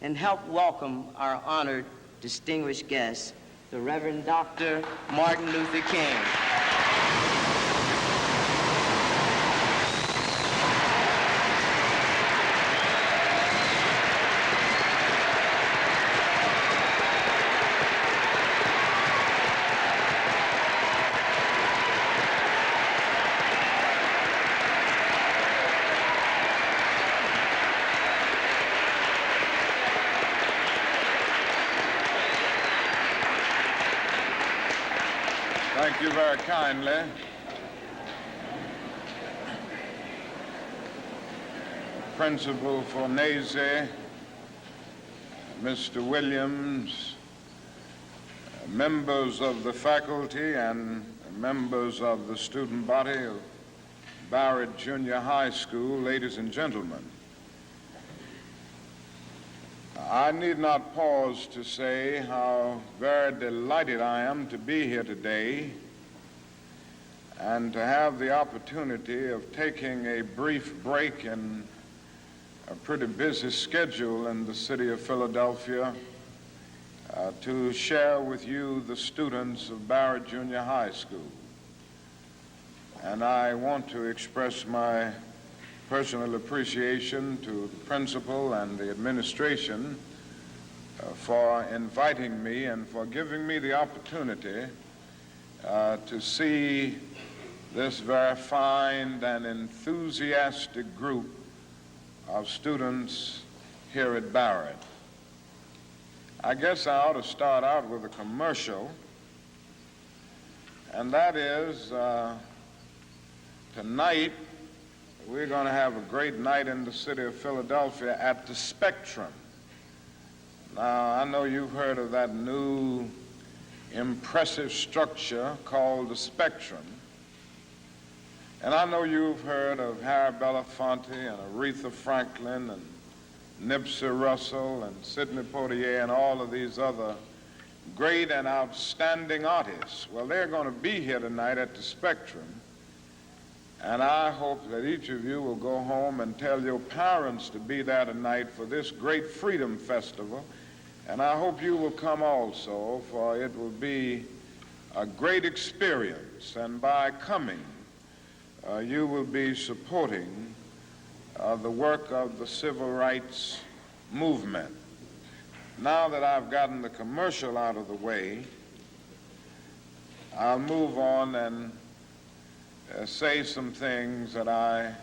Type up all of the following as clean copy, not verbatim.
and help welcome our honored, distinguished guest, the Reverend Dr. Martin Luther King. Thank you very kindly. Principal Fornese, Mr. Williams, members of the faculty and members of the student body of Barratt Junior High School, ladies and gentlemen. I need not pause to say how very delighted I am to be here today and to have the opportunity of taking a brief break in a pretty busy schedule in the city of Philadelphia to share with you the students of Barratt Junior High School. And I want to express my personal appreciation to the principal and the administration for inviting me and for giving me the opportunity to see this very fine and enthusiastic group of students here at Barratt. I guess I ought to start out with a commercial, and that is tonight we're going to have a great night in the city of Philadelphia at the Spectrum. Now, I know you've heard of that new impressive structure called the Spectrum. And I know you've heard of Harry Belafonte and Aretha Franklin and Nipsey Russell and Sidney Poitier and all of these other great and outstanding artists. Well, they're going to be here tonight at the Spectrum. And I hope that each of you will go home and tell your parents to be there tonight for this great Freedom Festival. And I hope you will come also, for it will be a great experience. And by coming, you will be supporting the work of the civil rights movement. Now that I've gotten the commercial out of the way, I'll move on and say some things that I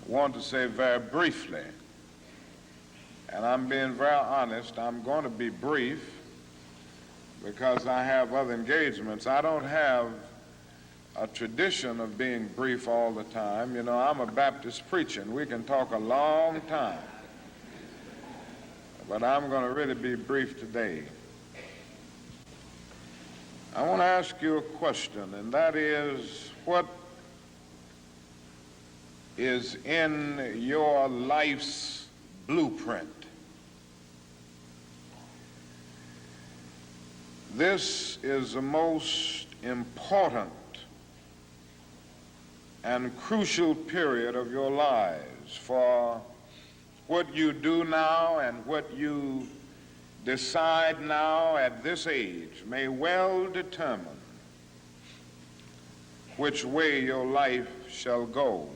want to say very briefly. And I'm being very honest, I'm going to be brief because I have other engagements. I don't have a tradition of being brief all the time. You know, I'm a Baptist preacher, and we can talk a long time. But I'm going to really be brief today. I want to ask you a question, and that is, what is in your life's blueprint? This is the most important and crucial period of your lives, for what you do now and what you decide now at this age may well determine which way your life shall go.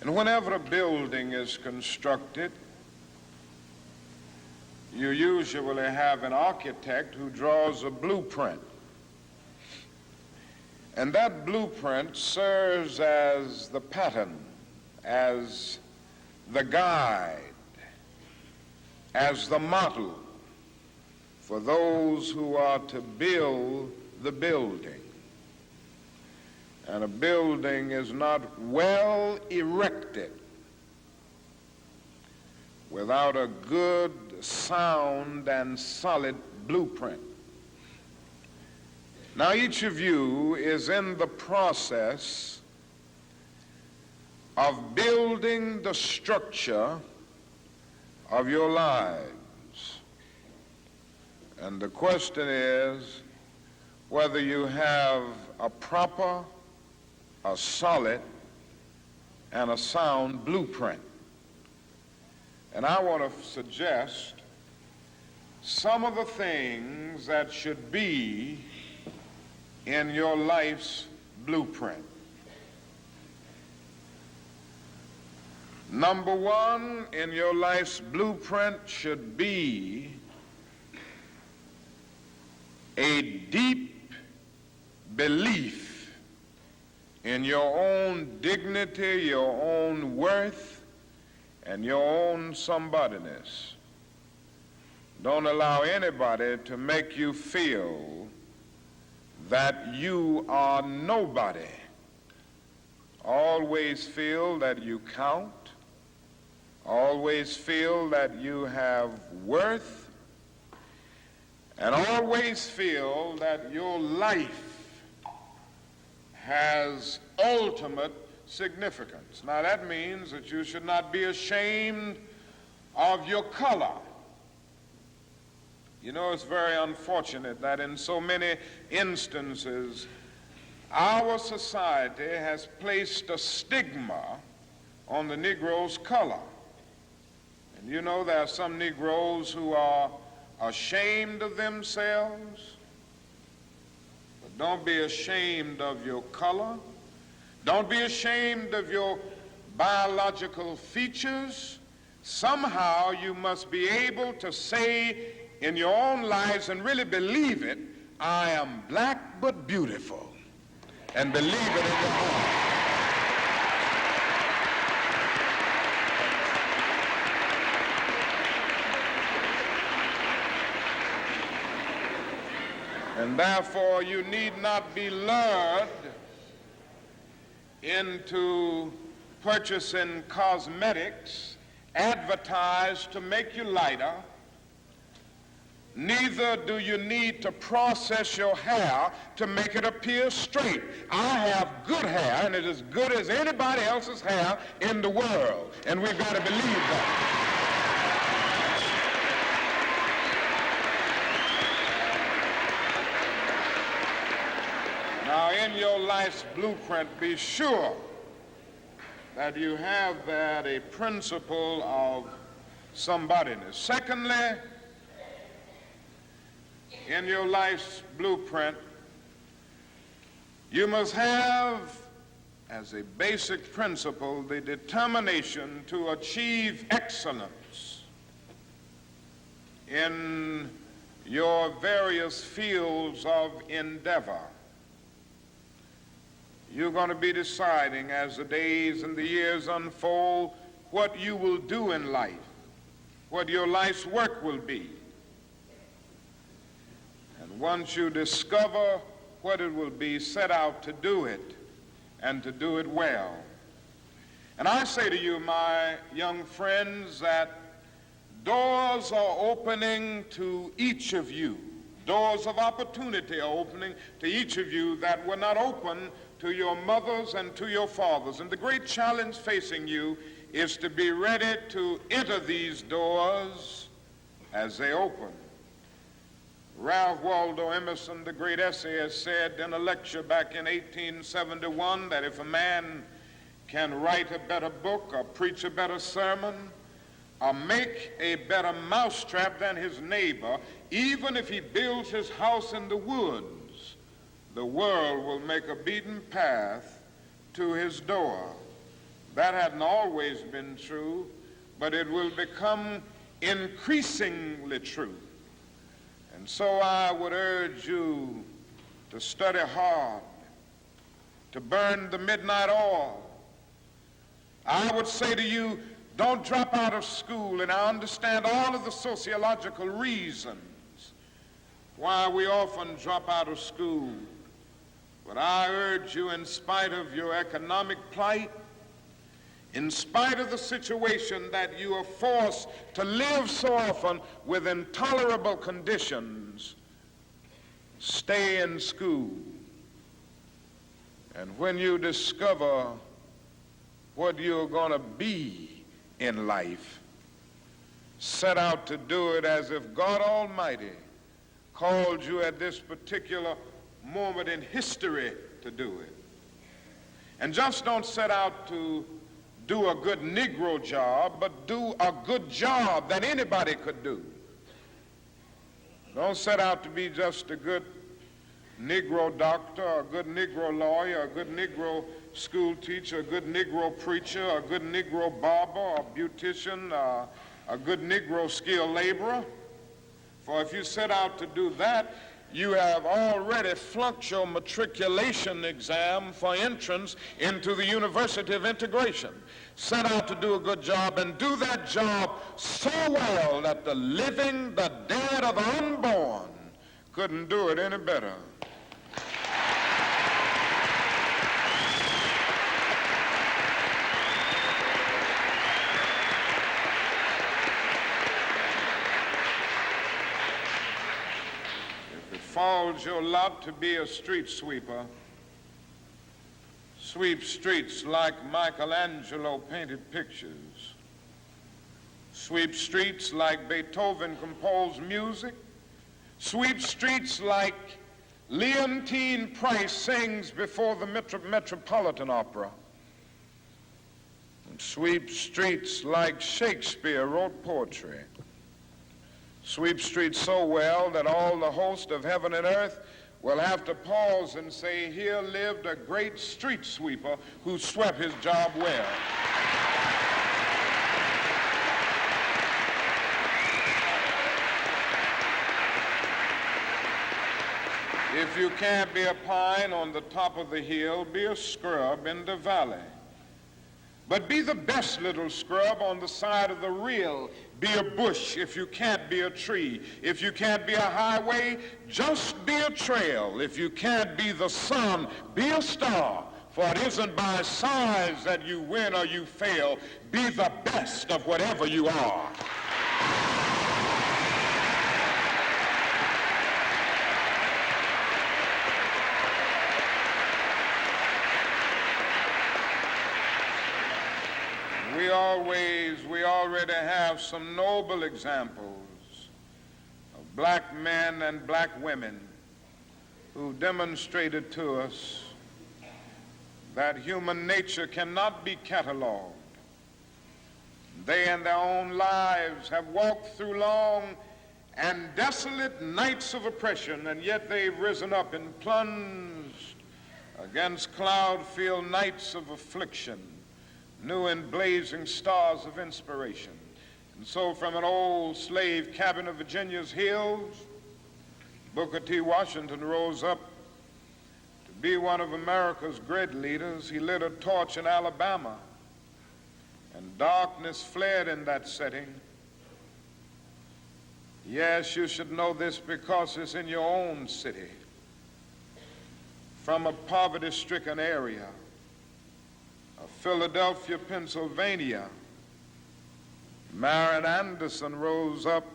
And whenever a building is constructed, you usually have an architect who draws a blueprint. And that blueprint serves as the pattern, as the guide, as the model for those who are to build the building. And a building is not well erected without a good, sound, and solid blueprint. Now, each of you is in the process of building the structure of your lives. And the question is whether you have a proper, a solid, and a sound blueprint. And I want to suggest some of the things that should be in your life's blueprint. Number one in your life's blueprint should be a deep belief in your own dignity, your own worth, and your own somebodyness. Don't allow anybody to make you feel that you are nobody. Always feel that you count. Always feel that you have worth. And always feel that your life has ultimate significance. Now that means that you should not be ashamed of your color. You know, it's very unfortunate that in so many instances our society has placed a stigma on the Negro's color. And you know, there are some Negroes who are ashamed of themselves. But don't be ashamed of your color. Don't be ashamed of your biological features. Somehow you must be able to say in your own lives and really believe it, I am black but beautiful, and believe it in your heart. And therefore you need not be lured into purchasing cosmetics advertised to make you lighter. Neither do you need to process your hair to make it appear straight. I have good hair, and it is as good as anybody else's hair in the world, and we've got to believe that. Now, in your life's blueprint, be sure that you have that a principle of somebodyness. Secondly, in your life's blueprint, you must have as a basic principle the determination to achieve excellence in your various fields of endeavor. You're going to be deciding as the days and the years unfold what you will do in life, what your life's work will be. And once you discover what it will be, set out to do it and to do it well. And I say to you, my young friends, that doors are opening to each of you. Doors of opportunity are opening to each of you that were not open to your mothers and to your fathers. And the great challenge facing you is to be ready to enter these doors as they open. Ralph Waldo Emerson, the great essayist, said in a lecture back in 1871 that if a man can write a better book or preach a better sermon or make a better mousetrap than his neighbor, even if he builds his house in the woods, the world will make a beaten path to his door. That hadn't always been true, but it will become increasingly true. And so I would urge you to study hard, to burn the midnight oil. I would say to you, don't drop out of school, and I understand all of the sociological reasons why we often drop out of school. But I urge you, in spite of your economic plight, in spite of the situation that you are forced to live so often with intolerable conditions, stay in school. And when you discover what you're going to be in life, set out to do it as if God Almighty called you at this particular moment in history to do it. And just don't set out to do a good Negro job, but do a good job that anybody could do. Don't set out to be just a good Negro doctor, a good Negro lawyer, a good Negro school teacher, a good Negro preacher, a good Negro barber, a beautician, a good Negro skilled laborer. For if you set out to do that, you have already flunked your matriculation exam for entrance into the University of Integration. Set out to do a good job and do that job so well that the living, the dead, or the unborn couldn't do it any better. If it falls your lot to be a street sweeper, sweep streets like Michelangelo painted pictures. Sweep streets like Beethoven composed music. Sweep streets like Leontine Price sings before the Metropolitan Opera. And sweep streets like Shakespeare wrote poetry. Sweep streets so well that all the host of heaven and earth will have to pause and say, here lived a great street sweeper who swept his job well. If you can't be a pine on the top of the hill, be a scrub in the valley. But be the best little scrub on the side of the rill. Be a bush if you can't be a tree. If you can't be a highway, just be a trail. If you can't be the sun, be a star. For it isn't by size that you win or you fail. Be the best of whatever you are. We already have some noble examples of black men and black women who demonstrated to us that human nature cannot be cataloged. They in their own lives have walked through long and desolate nights of oppression, and yet they've risen up and plunged against cloud-filled nights of affliction, new and blazing stars of inspiration. And so from an old slave cabin of Virginia's hills, Booker T. Washington rose up to be one of America's great leaders. He lit a torch in Alabama, and darkness fled in that setting. Yes, you should know this because it's in your own city. From a poverty-stricken area of Philadelphia, Pennsylvania, Barratt Anderson rose up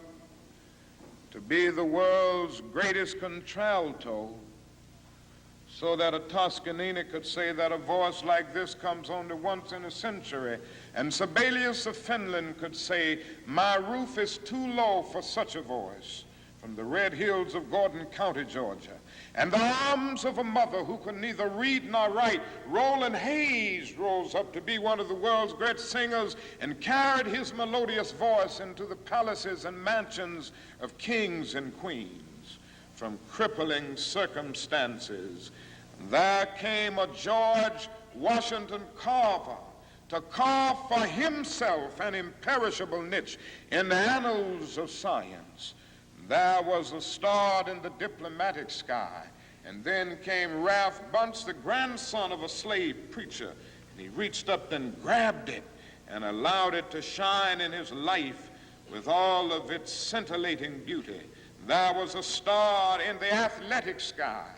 to be the world's greatest contralto, so that a Toscanini could say that a voice like this comes only once in a century. And Sibelius of Finland could say, my roof is too low for such a voice, from the red hills of Gordon County, Georgia. And the arms of a mother who could neither read nor write, Roland Hayes, rose up to be one of the world's great singers and carried his melodious voice into the palaces and mansions of kings and queens. From crippling circumstances, there came a George Washington Carver to carve for himself an imperishable niche in the annals of science. There was a star in the diplomatic sky, and then came Ralph Bunce, the grandson of a slave preacher, and he reached up and grabbed it and allowed it to shine in his life with all of its scintillating beauty. There was a star in the athletic sky.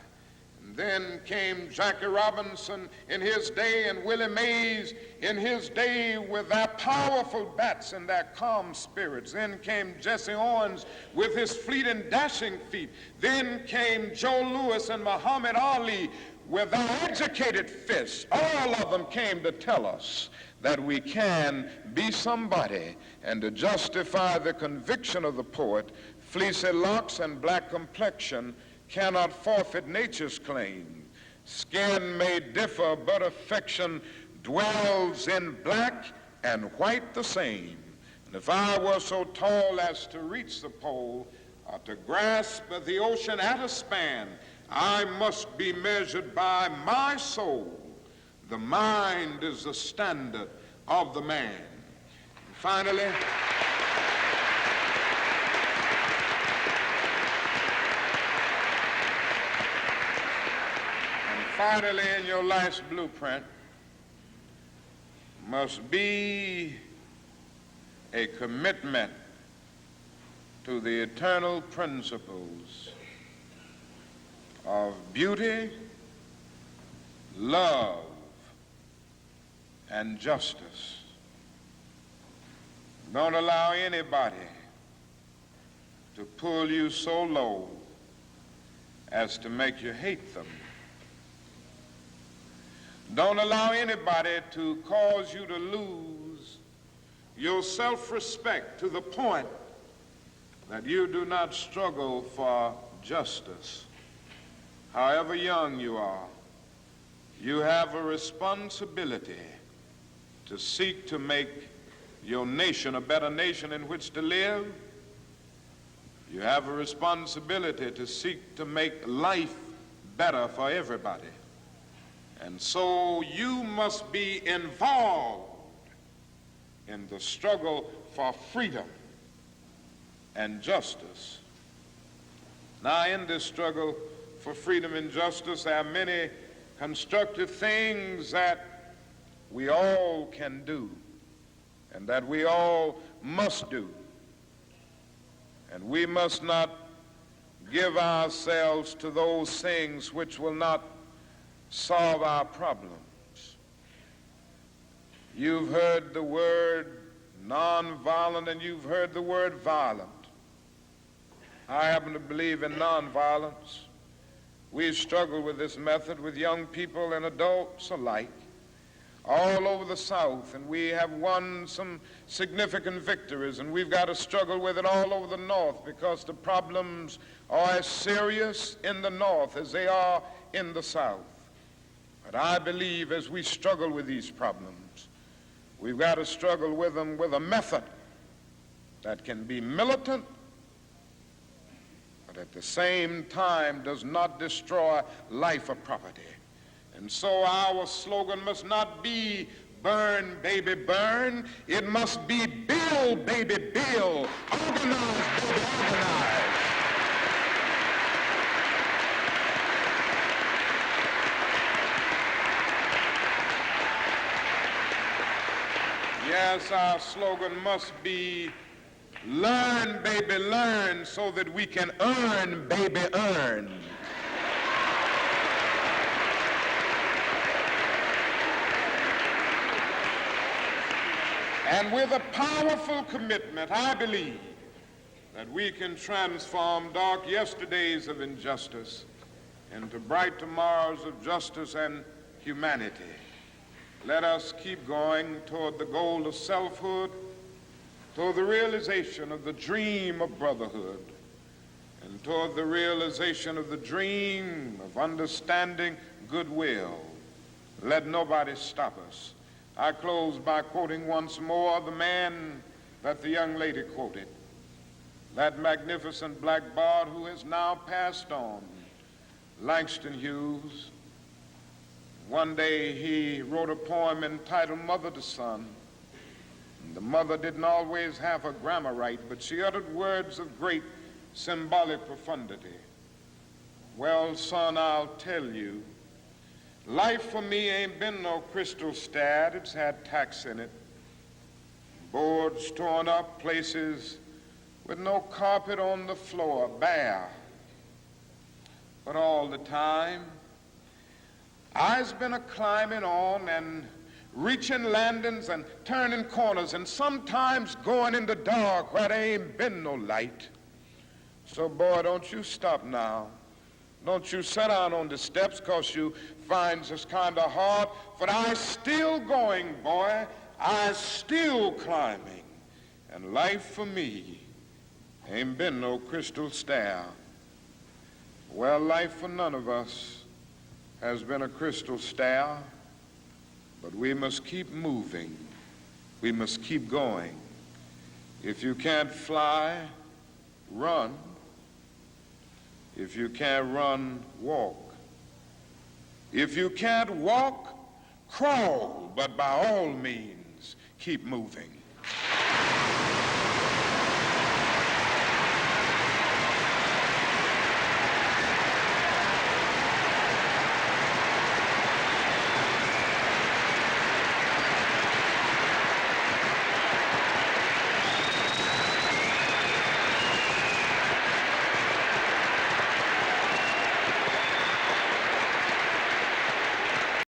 And then came Jackie Robinson in his day and Willie Mays in his day with their powerful bats and their calm spirits. Then came Jesse Owens with his fleet and dashing feet. Then came Joe Louis and Muhammad Ali with their educated fists. All of them came to tell us that we can be somebody, and to justify the conviction of the poet, fleecy locks and black complexion cannot forfeit nature's claim. Skin may differ, but affection dwells in black and white the same. And if I were so tall as to reach the pole, or to grasp the ocean at a span, I must be measured by my soul. The mind is the standard of the man. And finally, in your life's blueprint must be a commitment to the eternal principles of beauty, love, and justice. Don't allow anybody to pull you so low as to make you hate them. Don't allow anybody to cause you to lose your self-respect to the point that you do not struggle for justice. However young you are, you have a responsibility to seek to make your nation a better nation in which to live. You have a responsibility to seek to make life better for everybody. And so you must be involved in the struggle for freedom and justice. Now, in this struggle for freedom and justice, there are many constructive things that we all can do and that we all must do. And we must not give ourselves to those things which will not solve our problems. You've heard the word nonviolent and you've heard the word violent. I happen to believe in nonviolence. We've struggled with this method with young people and adults alike all over the South, and we have won some significant victories, and we've got to struggle with it all over the North because the problems are as serious in the North as they are in the South. But I believe as we struggle with these problems, we've got to struggle with them with a method that can be militant, but at the same time does not destroy life or property. And so our slogan must not be burn, baby, burn. It must be build, baby, build. Organize, baby, organize. Yes, our slogan must be learn, baby, learn, so that we can earn, baby, earn. And with a powerful commitment, I believe that we can transform dark yesterdays of injustice into bright tomorrows of justice and humanity. Let us keep going toward the goal of selfhood, toward the realization of the dream of brotherhood, and toward the realization of the dream of understanding goodwill. Let nobody stop us. I close by quoting once more the man that the young lady quoted, that magnificent black bard who has now passed on, Langston Hughes. One day he wrote a poem entitled Mother to Son. And the mother didn't always have her grammar right, but she uttered words of great symbolic profundity. Well, son, I'll tell you, life for me ain't been no crystal stad. It's had tacks in it, boards torn up, places with no carpet on the floor, bare. But all the time, I's been a-climbing on and reaching landings and turning corners and sometimes going in the dark where there ain't been no light. So, boy, don't you stop now. Don't you sit down on the steps 'cause you find this kind of hard. But I's still going, boy. I's still climbing. And life for me ain't been no crystal stair. Well, life for none of us has been a crystal stair, But we must keep moving. We must keep going. If you can't fly, run. If you can't run, walk. If you can't walk, crawl. But by all means, keep moving.